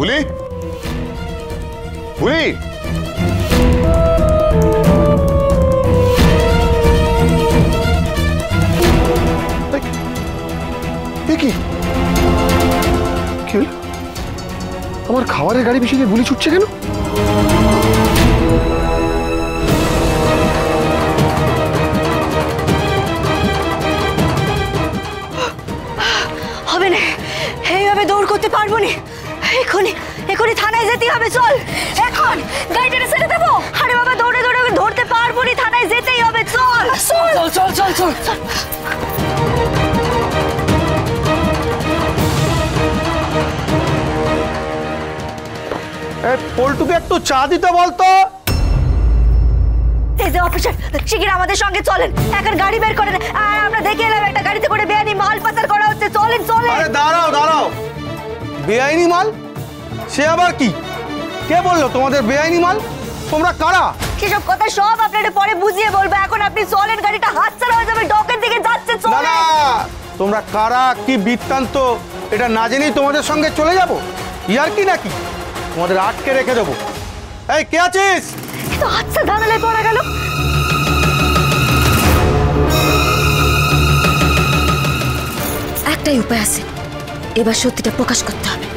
বুলি বুলি কি আমার খাবারের গাড়ি পিছনে গুলি ছুটছে কেন? হবে না, এইভাবে দৌড় করতে পারবো না। এখনই এখনই থানায় যেতে হবে। চল এখন গাড়িটা ছেড়ে দেবো। আরে বাবা, দৌড়ে দৌড়ে আমি ধরতে পারবো না, থানায় যেতেই হবে। চল চল চল চল চল চল। পল্টুকে একটু চা দিতে বলতো। এই যে অফিসার, শিগগির আমাদের সঙ্গে চলেন, এখন গাড়ি বের করেন। আর আমরা দেখে এলাম একটা গাড়িতে করে বেআইনি মাল পাচার করা হচ্ছে। চলেন চলেন। আরে দাঁড়াও দাঁড়াও, বেআইনি মাল? সে আবার কি? কে বললো তোমাদের বেআইনি মাল? তোমরা কারা? সেসব কথা সব আপনাদের পরে বুঝিয়ে বলবো। এখন আপনি চলেন, গাড়িটা হাতছাড়া হয়ে যাবে, ডকের দিকে যাচ্ছে। চলেন। না, তোমরা কারা, কি বৃত্তান্ত, এটা না জেনেই তোমাদের সঙ্গে চলে যাবো? ইয়ার কি নাকি? তোমাদের আটকে রেখে দেবো। এই কে আছিস? তো আচ্ছা, ধানালে পড়া গেল। একটাই উপায় আছে, এবার সত্যিটা প্রকাশ করতে হবে।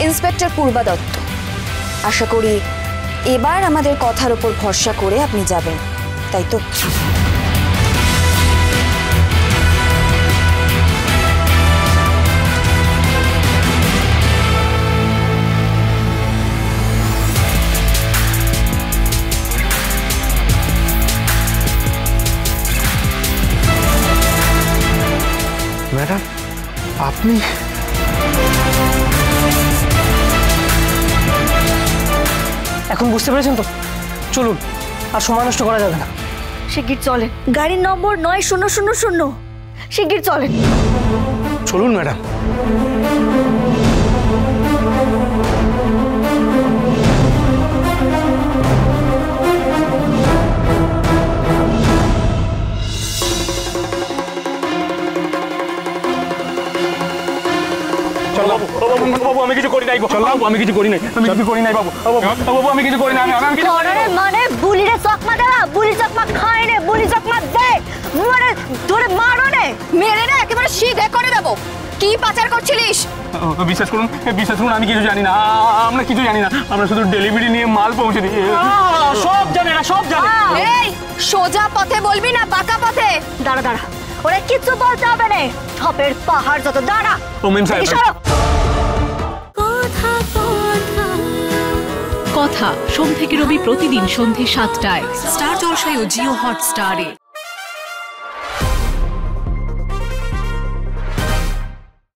ইন্সপেক্টর পূর্বা দত্ত, আশা করি এবার আমাদের কথার উপর ভরসা করে আপনি যাবেন, তাই তো? ম্যাডাম, আপনি এখন বুঝতে পেরেছেন তো? চলুন, আর সময় নষ্ট করা যাবে না। শিগগির চলেন, গাড়ির নম্বর 9000। শিগগির চলেন। চলুন ম্যাডাম। বাবু আমি কিছু করি নাই, বাবু আমি কিছু করি নাই, আমি কিছু করি নাই বাবু, বাবু আমি কিছু করি নাই, আমি কিছু মানে বুলিরে চকমা দেওয়া, বুলি চকমা খায় নে, বুলি চকমা দে, মানে ধরে মারো নে, মেরে না একেবারে সিধে করে দেবো। কি পাচার করছিলিস? বিশ্বাস করুন আমি কিছু জানি না, আমরা কিছু জানি না, আমরা শুধু ডেলিভারি নিয়ে মাল পৌঁছে দিই। সব জানে না, সব জানে। এই সোজা পথে বলবি না বাঁকা পথে? দাঁড়া দাঁড়া, ওরা কিছু বলতে হবে না, ঠপের পাহাড় যত। দাঁড়া। ও মেম সাহেব। কথা সোম থেকে রবি প্রতিদিন সন্ধ্যে ৭টায় স্টার জলসায় ও জিও হটস্টারে।